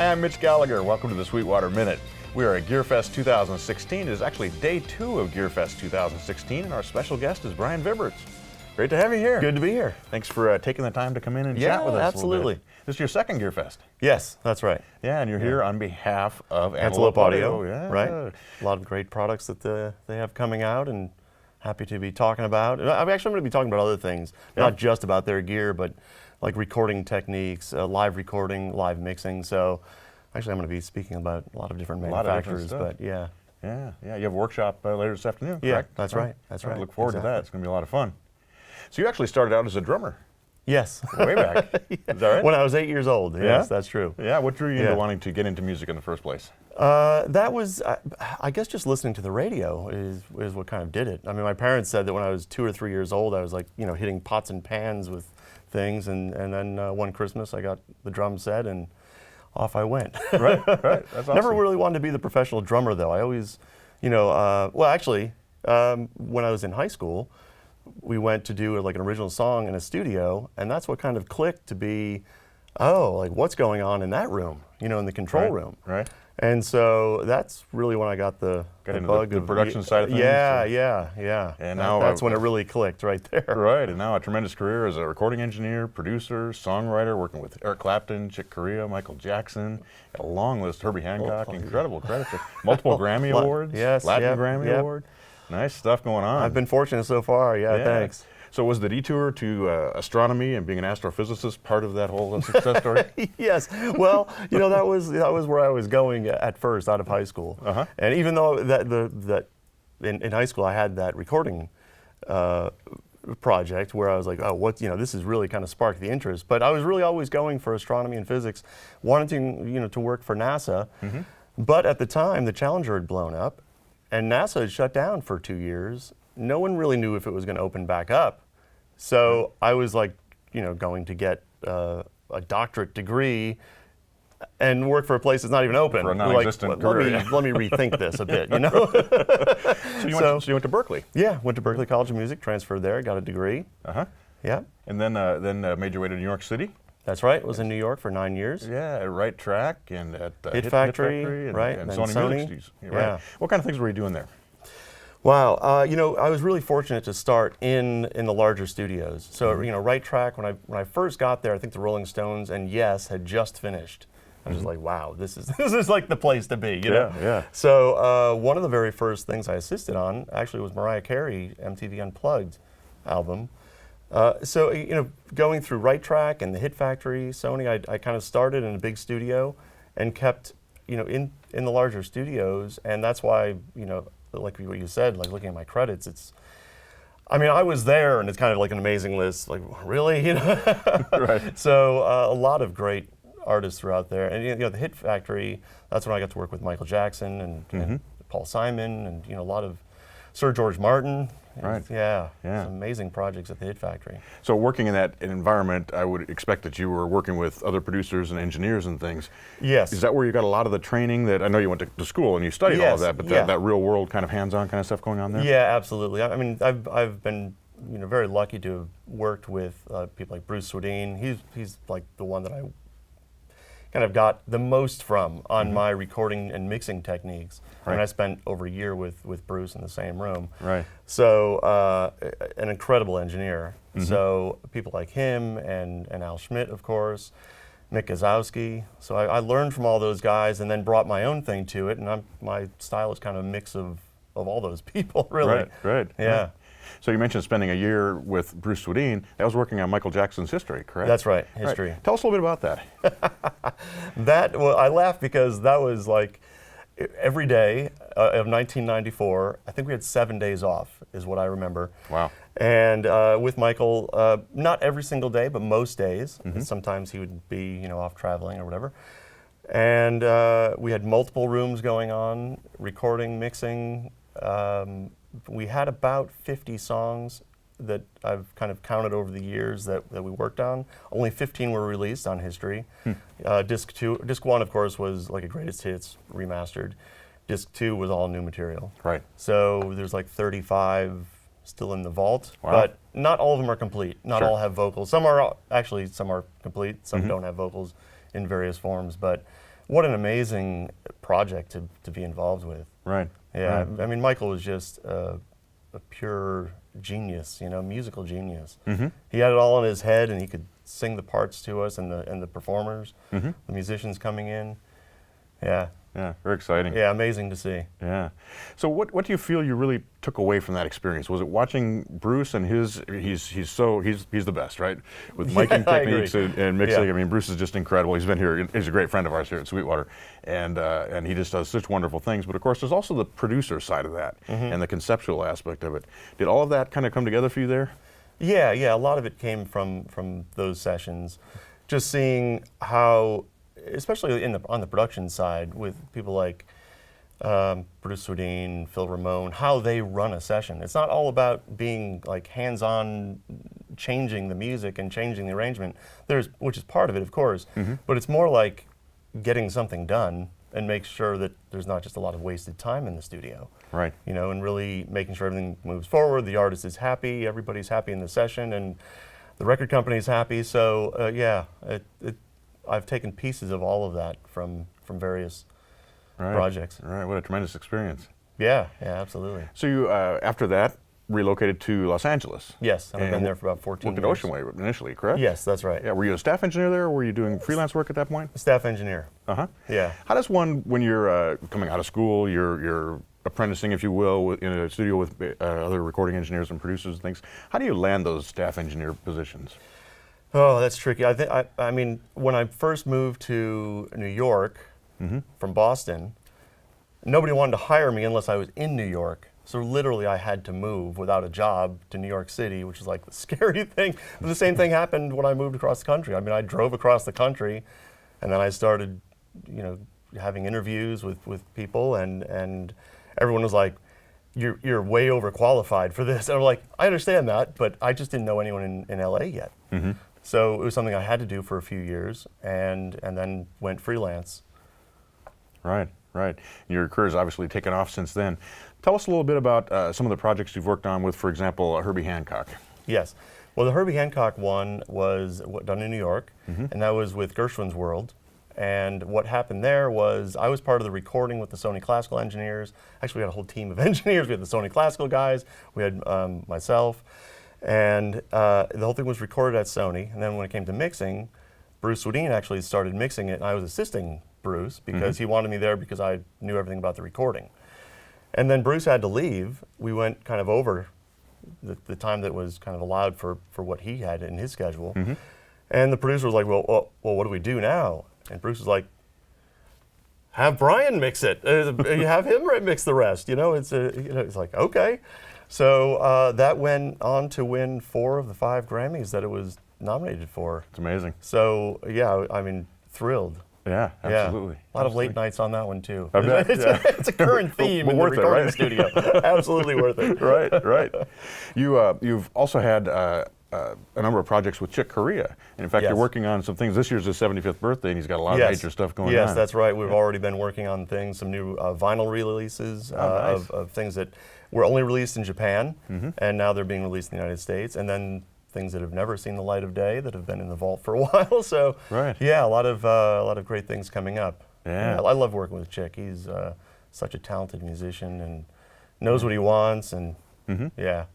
Hi, I'm Mitch Gallagher. Welcome to the Sweetwater Minute. We are at GearFest 2016. It is actually day 2 of GearFest 2016, and our special guest is Brian Vibberts. Great to have you here. Good to be here. Thanks for taking the time to come in and chat with us. Absolutely. A little bit. This is your second GearFest. Yes, that's right. Yeah, and you're here on behalf of Antelope Audio. Yeah. Right. A lot of great products that they have coming out, and happy to be talking about. I'm going to be talking about other things, not just about their gear, but like recording techniques, live recording, live mixing. So actually I'm going to be speaking about a lot of different manufacturers, but yeah. Yeah, you have a workshop later this afternoon, correct? Yeah, that's right. That's right. I look forward to that. It's going to be a lot of fun. So you actually started out as a drummer. Yes. Way back. Is that right? When I was 8 years old, yes, that's true. Yeah, what drew you into wanting to get into music in the first place? That was, I guess just listening to the radio is what kind of did it. I mean, my parents said that when I was 2 or 3 years old, I was like, hitting pots and pans with things, and then one Christmas I got the drum set and off I went. Right. That's awesome. Never really wanted to be the professional drummer though. I always, when I was in high school, we went to do like an original song in a studio, and that's what kind of clicked to be, like what's going on in that room, in the control room. Right. And so that's really when I got the bug the production side of things. Yeah. And now that's when it really clicked right there. Right, and now a tremendous career as a recording engineer, producer, songwriter, working with Eric Clapton, Chick Corea, Michael Jackson, a long list, Herbie Hancock, incredible credits, multiple Grammy Awards, Latin Grammy Award. Nice stuff going on. I've been fortunate so far, thanks. So was the detour to astronomy and being an astrophysicist part of that whole success story? Yes. Well, that was where I was going at first, out of high school. And even though that in high school I had that recording project where I was like, this is really kind of sparked the interest. But I was really always going for astronomy and physics, wanting to work for NASA. But at the time, the Challenger had blown up, and NASA had shut down for 2 years. No one really knew if it was going to open back up. So I was like, going to get a doctorate degree and work for a place that's not even open. For a non-existent career. Let me rethink this a bit, So you went to Berkeley? Yeah, went to Berkeley College of Music, transferred there, got a degree. Yeah. And then made your way to New York City? That's right. Was in New York for 9 years. Yeah, at Right Track and at Hit Factory, and, right? And Sony Music Studios. Right. What kind of things were you doing there? Wow, I was really fortunate to start in the larger studios. So, Right Track, when I first got there, I think the Rolling Stones and Yes had just finished. I was just like, wow, this is like the place to be, Yeah. So one of the very first things I assisted on actually was Mariah Carey MTV Unplugged album. So going through Right Track and the Hit Factory, Sony, I kind of started in a big studio and kept in the larger studios, and that's why like what you said, like looking at my credits, I was there, and it's kind of like an amazing list. Like, really, Right. So a lot of great artists throughout there, and the Hit Factory. That's when I got to work with Michael Jackson and Paul Simon, and a lot of Sir George Martin. Right. Yeah. Some amazing projects at the Hit Factory. So working in that environment, I would expect that you were working with other producers and engineers and things. Yes. Is that where you got a lot of the training that, I know you went to school and you studied all of that, but that real world kind of hands-on kind of stuff going on there? Yeah, absolutely. I've been very lucky to have worked with people like Bruce Swedien. He's like the one that I kind of got the most from on my recording and mixing techniques. Right. And I spent over a year with Bruce in the same room. Right. So an incredible engineer. So people like him and Al Schmidt, of course, Mick Gazowski. So I learned from all those guys and then brought my own thing to it. And my style is kind of a mix of all those people, really. Right. Yeah. So you mentioned spending a year with Bruce Swedien. That was working on Michael Jackson's History, correct? That's right, History. Right. Tell us a little bit about that. I laugh because that was like every day of 1994. I think we had 7 days off, is what I remember. Wow. And with Michael, not every single day, but most days. Sometimes he would be, off traveling or whatever. And we had multiple rooms going on, recording, mixing. We had about 50 songs that I've kind of counted over the years that we worked on. Only 15 were released on History. Disc 1, of course, was like a greatest hits remastered. Disc 2 was all new material. Right. So there's like 35 still in the vault, wow. but not all of them are complete. Not all have vocals. Some are complete, some don't have vocals in various forms, but what an amazing project to be involved with. Right. Yeah, Right. I mean, Michael was just a pure genius, you know, musical genius. He had it all in his head, and he could sing the parts to us, and the performers, the musicians coming in. Yeah. Yeah, very exciting. Yeah, amazing to see. Yeah. So what do you feel you really took away from that experience? Was it watching Bruce and he's the best, right? With miking I techniques agree. and mixing. Yeah. I mean, Bruce is just incredible. He's been here. He's a great friend of ours here at Sweetwater, and he just does such wonderful things. But of course, there's also the producer side of that and the conceptual aspect of it. Did all of that kind of come together for you there? Yeah, yeah. A lot of it came from those sessions. Just seeing how, especially on the production side, with people like Bruce Swedien, Phil Ramone, how they run a session. It's not all about being like hands-on, changing the music and changing the arrangement. Which is part of it, of course, but it's more like getting something done and make sure that there's not just a lot of wasted time in the studio. Right. You know, and really making sure everything moves forward. The artist is happy, everybody's happy in the session, and the record company's happy. So yeah, I've taken pieces of all of that from various projects. Right. What a tremendous experience. Yeah, yeah, absolutely. So you, after that, relocated to Los Angeles. Yes, I've been there for about 14 worked at years. Ocean Way initially, correct? Yes, that's right. Yeah. Were you a staff engineer there, or were you doing freelance work at that point? Staff engineer. Uh-huh. Yeah. How does one, when you're coming out of school, you're apprenticing, if you will, in a studio with other recording engineers and producers and things, how do you land those staff engineer positions? Oh, that's tricky. I mean, when I first moved to New York from Boston, nobody wanted to hire me unless I was in New York. So literally I had to move without a job to New York City, which is like the scary thing. But the same thing happened when I moved across the country. I mean, I drove across the country, and then I started, you know, having interviews with people, and everyone was like, you're way overqualified for this. And I'm like, I understand that, but I just didn't know anyone in LA yet. So it was something I had to do for a few years, and then went freelance. Right, right. Your career's obviously taken off since then. Tell us a little bit about some of the projects you've worked on with, for example, Herbie Hancock. Yes. Well, the Herbie Hancock one was done in New York, and that was with Gershwin's World. And what happened there was I was part of the recording with the Sony Classical engineers. Actually, we had a whole team of engineers. We had the Sony Classical guys. We had myself. And the whole thing was recorded at Sony. And then when it came to mixing, Bruce Swedien actually started mixing it. And I was assisting Bruce because he wanted me there because I knew everything about the recording. And then Bruce had to leave. We went kind of over the time that was kind of allowed for what he had in his schedule. And the producer was like, well, what do we do now? And Bruce was like, have Brian mix it. You have him mix the rest. You know, it's like, okay. So that went on to win 4 of the 5 Grammys that it was nominated for. It's amazing. So yeah, I mean, thrilled. Yeah, absolutely. Yeah. A lot of late nights on that one too. I bet, It's a current theme in the recording studio. Absolutely worth it. Right, right. You've also had a number of projects with Chick Corea. And in fact, you're working on some things. This year's his 75th birthday, and he's got a lot of major stuff going on. Yes, that's right. We've already been working on things, some new vinyl re-releases nice. of things that were only released in Japan, and now they're being released in the United States. And then things that have never seen the light of day that have been in the vault for a while. So yeah, a lot of great things coming up. Yeah. I love working with Chick. He's such a talented musician and knows what he wants, and yeah.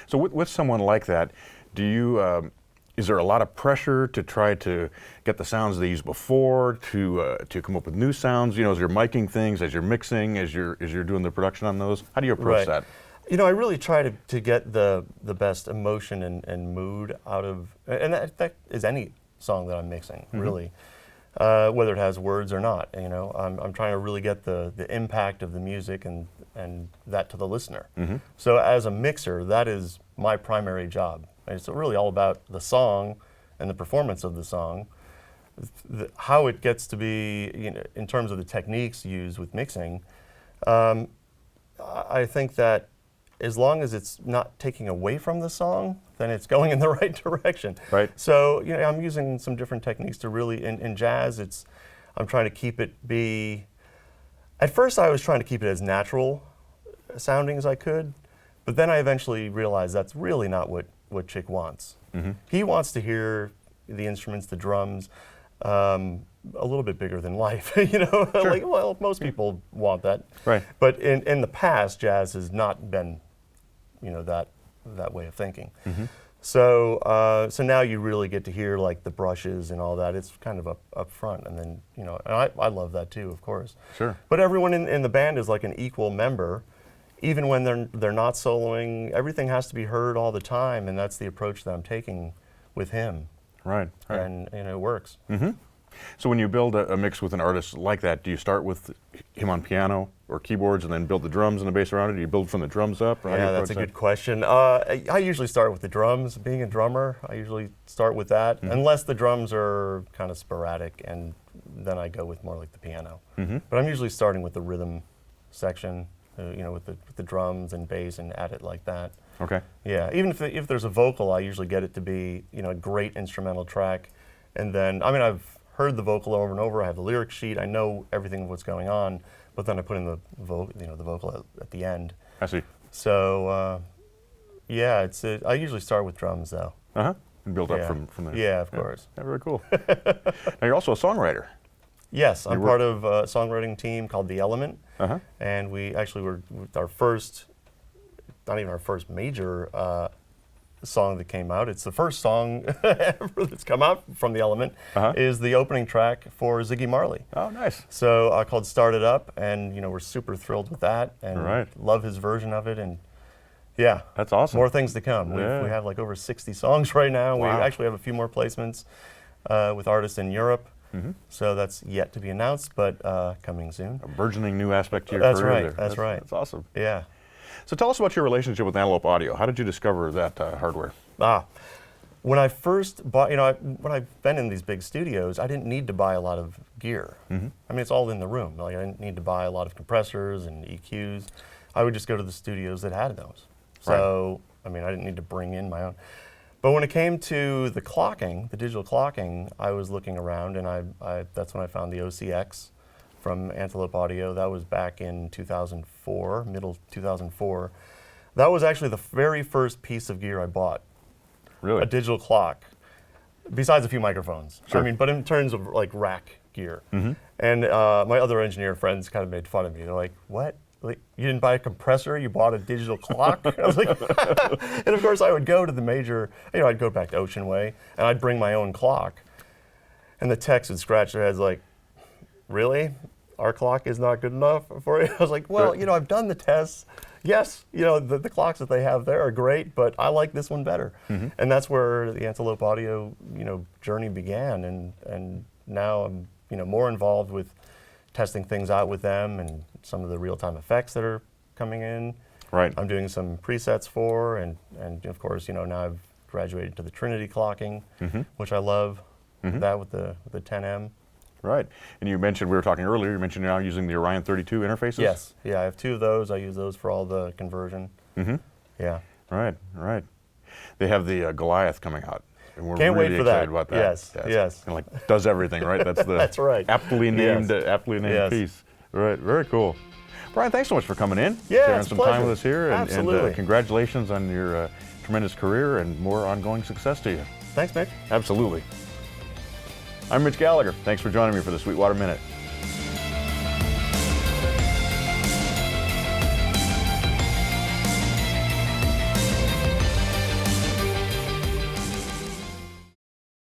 So with someone like that, do you is there a lot of pressure to try to get the sounds they used before, to come up with new sounds? You know, as you're miking things, as you're mixing, as you're doing the production on those, how do you approach that? You know, I really try to get the best emotion and mood out of, and that is any song that I'm mixing, really, whether it has words or not. You know, I'm trying to really get the impact of the music and that to the listener. So as a mixer, that is my primary job. And it's really all about the song and the performance of the song. How it gets to be, you know, in terms of the techniques used with mixing, I think that as long as it's not taking away from the song, then it's going in the right direction. Right. So, you know, I'm using some different techniques to really, in jazz, I'm trying to keep it be, at first I was trying to keep it as natural sounding as I could, but then I eventually realized that's really not what Chick wants. He wants to hear the instruments, the drums, a little bit bigger than life, you know. Sure. Like, well, most people want that, Right. But in the past, jazz has not been, you know, that way of thinking. So so now you really get to hear like the brushes and all that. It's kind of up front, and then, you know, and I love that too, of course. Sure. But everyone in the band is like an equal member, even when they're not soloing. Everything has to be heard all the time, and that's the approach that I'm taking with him. Right. Right. And it works. So when you build a mix with an artist like that, do you start with him on piano or keyboards and then build the drums and the bass around it? Do you build from the drums up? Or how do you Yeah, that's a approach good question. I usually start with the drums. Being a drummer, I usually start with that, unless the drums are kind of sporadic, and then I go with more like the piano. But I'm usually starting with the rhythm section, you know, with the drums and bass, and add it like that. Okay. Yeah, even if there's a vocal, I usually get it to be, you know, a great instrumental track, and then, I mean, I've heard the vocal over and over. I have the lyric sheet. I know everything of what's going on, but then I put in the vocal at the end. I see. So yeah, I usually start with drums though. And build up Yeah. from there. Yeah, of course. Yeah, very cool. Now you're also a songwriter. Yes, I'm part of a songwriting team called The Element, and we actually were our first, not even our first major song that came out. It's the first song ever that's come out from The Element. Is the opening track for Ziggy Marley. Oh, nice. So called "Start It Up," and, you know, we're super thrilled with that, and love his version of it, and yeah, That's awesome. more things to come. Yeah. We have like over 60 songs right now. Wow. We actually have a few more placements with artists in Europe. So that's yet to be announced, but coming soon. A burgeoning new aspect to your That's career right. there. That's right. That's awesome. Yeah. So tell us about your relationship with Antelope Audio. How did you discover that hardware? When I first bought, you know, when I've been in these big studios, I didn't need to buy a lot of gear. I mean, it's all in the room. Like, I didn't need to buy a lot of compressors and EQs. I would just go to the studios that had those. So, I mean, I didn't need to bring in my own. But when it came to the clocking, the digital clocking, I was looking around, and that's when I found the OCX from Antelope Audio. That was back in 2004, middle 2004. That was actually the very first piece of gear I bought. Really? A digital clock, besides a few microphones. Sure. I mean, but in terms of like rack gear. And my other engineer friends kind of made fun of me. They're like, "What? Like, you didn't buy a compressor, you bought a digital clock?" I was like, and of course I would go to the major, you know, I'd go back to Ocean Way, and I'd bring my own clock. And the techs would scratch their heads like, "Really? Our clock is not good enough for you?" I was like, "Well, you know, I've done the tests. Yes, you know, the clocks that they have there are great, but I like this one better." And that's where the Antelope Audio, you know, journey began, and now I'm, you know, more involved with testing things out with them and some of the real-time effects that are coming in. Right. I'm doing some presets for, and of course, you know, now I've graduated to the Trinity clocking, which I love. That with the 10M. Right. And you mentioned, we were talking earlier, you mentioned you're now using the Orion 32 interfaces? Yes. Yeah, I have two of those. I use those for all the conversion. Yeah. Right, right. They have the Goliath coming out. And we're Can't really wait for excited that. about that. Yes, Yeah, yes. Kind of like does everything, right? That's the That's right. aptly named, Yes. piece. Right, very cool. Brian, thanks so much for coming in, Yeah, sharing it's a some time pleasure. with us here, and Absolutely. congratulations on your tremendous career and more ongoing success to you. Thanks, Mitch. Absolutely. I'm Mitch Gallagher. Thanks for joining me for the Sweetwater Minute.